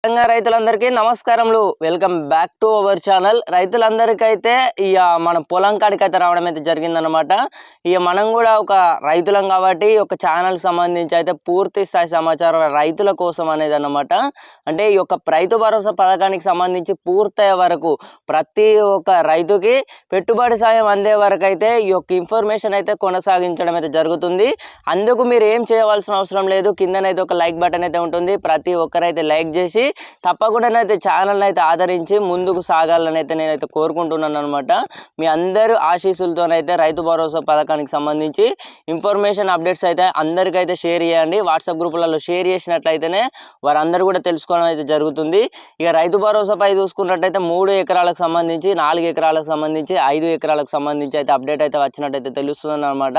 రైతులందరికీ నమస్కారములు. Welcome back to our channel. రైతులందరికైతే ఇక మన పొలం కాడికైతే రావడం అయితే జరిగిందనమాట. ఇక మనం కూడా ఒక రైతులం కాబట్టి ఒక ఛానల్ సంబంధించి అయితే పూర్తి స్థాయి సమాచారం రైతుల కోసం అనేది అన్నమాట. అంటే ఈ యొక్క రైతు భరోసా పథకానికి సంబంధించి పూర్తయ్యే వరకు ప్రతి ఒక్క రైతుకి పెట్టుబడి సాయం అందే వరకు అయితే ఈ యొక్క ఇన్ఫర్మేషన్ అయితే కొనసాగించడం అయితే జరుగుతుంది. అందుకు మీరు ఏం చేయవలసిన అవసరం లేదు. కిందనైతే ఒక లైక్ బటన్ అయితే ఉంటుంది. ప్రతి ఒక్కరైతే లైక్ చేసి తప్పకుండా అయితే ఛానల్ అయితే ఆదరించి ముందుకు సాగాలని అయితే నేనైతే కోరుకుంటున్నాను అనమాట. మీ అందరూ ఆశీస్సులతోనైతే రైతు భరోసా పథకానికి సంబంధించి ఇన్ఫర్మేషన్ అప్డేట్స్ అయితే అందరికైతే షేర్ చేయండి. వాట్సాప్ గ్రూపులలో షేర్ చేసినట్లయితేనే వారందరూ కూడా తెలుసుకోవడం అయితే జరుగుతుంది. ఇక రైతు భరోసాపై చూసుకున్నట్టయితే 3 ఎకరాలకు సంబంధించి 4 ఎకరాలకు సంబంధించి 5 ఎకరాలకు సంబంధించి అయితే అప్డేట్ అయితే వచ్చినట్టయితే తెలుస్తుంది అనమాట.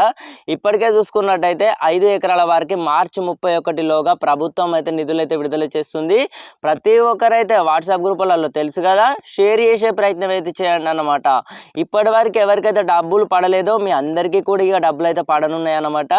ఇప్పటికే చూసుకున్నట్టయితే 5 ఎకరాల వారికి మార్చి 31లోగా ప్రభుత్వం అయితే నిధులు అయితే విడుదల చేస్తుంది. ప్రతి ఒక్కరైతే వాట్సాప్ గ్రూపులలో తెలుసు కదా, షేర్ చేసే ప్రయత్నం అయితే చేయండి అన్నమాట. ఇప్పటి వరకు ఎవరికైతే డబ్బులు పడలేదో మీ అందరికీ కూడా ఇక డబ్బులు అయితే పడనున్నాయి అన్నమాట.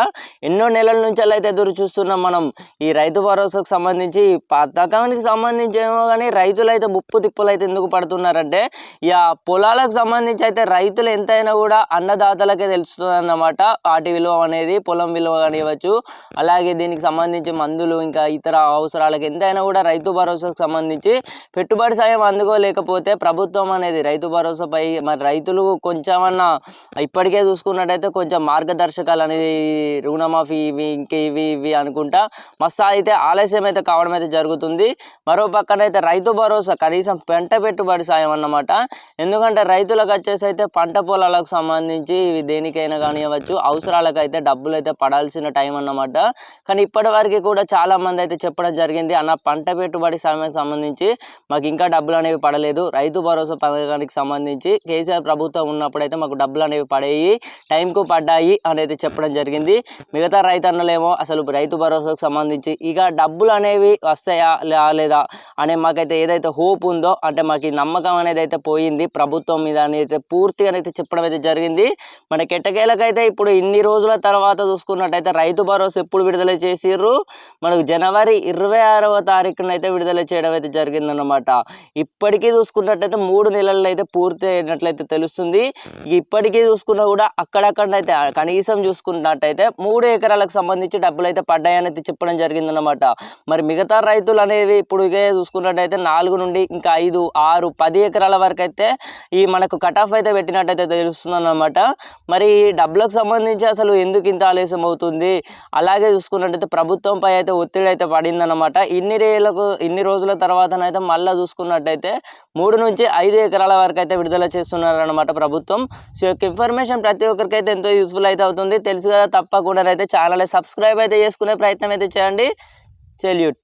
ఎన్నో నెలల నుంచి అయితే ఎదురు చూస్తున్నాం మనం ఈ రైతు భరోసాకు సంబంధించి. పథకానికి సంబంధించి ఏమో కానీ రైతులు అయితే ముప్పు తిప్పులు అయితే ఎందుకు పడుతున్నారంటే ఇక పొలాలకు సంబంధించి అయితే రైతులు ఎంతైనా కూడా అన్నదాతలకే తెలుస్తుంది అన్నమాట. వాటి విలువ అనేది పొలం విలువ కానివ్వచ్చు, అలాగే దీనికి సంబంధించి మందులు ఇంకా ఇతర అవసరాలకు ఎంతైనా కూడా రైతు భరోసాకు సంబంధించి పెట్టుబడి సాయం అందుకోలేకపోతే ప్రభుత్వం అనేది రైతు భరోసాపై మరి రైతులు కొంచెమన్నా ఇప్పటికే చూసుకున్నట్టయితే కొంచెం మార్గదర్శకాలు అనేది రుణమాఫీ ఇవి అనుకుంటా మస్తు అయితే ఆలస్యం అయితే కావడం అయితే జరుగుతుంది. మరో పక్కనైతే రైతు భరోసా కనీసం పంట పెట్టుబడి సాయం అన్నమాట. ఎందుకంటే రైతులకు వచ్చేసి అయితే పంట పొలాలకు సంబంధించి ఇవి దేనికైనా కానివ్వచ్చు అవసరాలకు అయితే డబ్బులు అయితే పడాల్సిన టైం అన్నమాట. కానీ ఇప్పటి వరకు కూడా చాలా మంది అయితే చెప్పడం జరిగింది, అన్న పంట పెట్టుబడి సాయానికి సంబంధించి మాకు ఇంకా డబ్బులు అనేవి పడలేదు. రైతు భరోసా పథకానికి సంబంధించి కేసీఆర్ ప్రభుత్వం ఉన్నప్పుడైతే మాకు డబ్బులు అనేవి పడేయి, టైంకు పడ్డాయి అనేది చెప్పడం జరిగింది. మిగతా రైతన్నలేమో అసలు రైతు భరోసాకు సంబంధించి ఇక డబ్బులు అనేవి వస్తాయా లేదా అనే మాకైతే ఏదైతే హోప్ ఉందో, అంటే మాకు నమ్మకం అనేది అయితే పోయింది ప్రభుత్వం మీద అనేది పూర్తిగా అయితే చెప్పడం అయితే జరిగింది. మన కెట్టకేలకైతే ఇప్పుడు ఇన్ని రోజుల తర్వాత చూసుకున్నట్టయితే రైతు భరోసా ఎప్పుడు విడుదల చేసిర్రు, మనకు జనవరి 26వ తారీఖున అయితే విడుదల చేయడం అయితే జరిగిందన్నమాట. ఇప్పటికీ చూసుకున్నట్టయితే 3 నెలలు అయితే పూర్తి అయినట్లయితే తెలుస్తుంది. ఇప్పటికీ చూసుకున్నా కూడా అక్కడక్కడైతే కనీసం చూసుకున్నట్టయితే 3 ఎకరాలకు సంబంధించి డబ్బులు అయితే పడ్డాయని అయితే చెప్పడం జరిగిందన్నమాట. మరి మిగతా రైతులు అనేవి ఇప్పుడు చూసుకున్నట్టయితే 4 నుండి ఇంకా 5, 6, 10 ఎకరాల వరకు అయితే ఈ మనకు కట్ ఆఫ్ అయితే పెట్టినట్టయితే తెలుస్తుందన్నమాట. మరి డబ్బులకు సంబంధించి అసలు ఎందుకు ఇంత ఆలస్యం అవుతుంది, అలాగే చూసుకున్నట్టయితే ప్రభుత్వంపై అయితే ఒత్తిడి అయితే పడిందన్నమాట. ఇన్ని రోజుల తర్వాతనైతే మళ్ళీ చూసుకున్నట్టయితే 3 నుంచి 5 ఎకరాల వరకు అయితే విడుదల చేస్తున్నారన్నమాట ప్రభుత్వం. సో యొక్క ఇన్ఫర్మేషన్ ప్రతి ఒక్కరికైతే ఎంతో యూస్ఫుల్ అయితే అవుతుంది. తెలుసు కదా, తప్పకుండా అయితే ఛానల్ సబ్స్క్రైబ్ అయితే చేసుకునే ప్రయత్నం అయితే చేయండి. సెల్యూట్.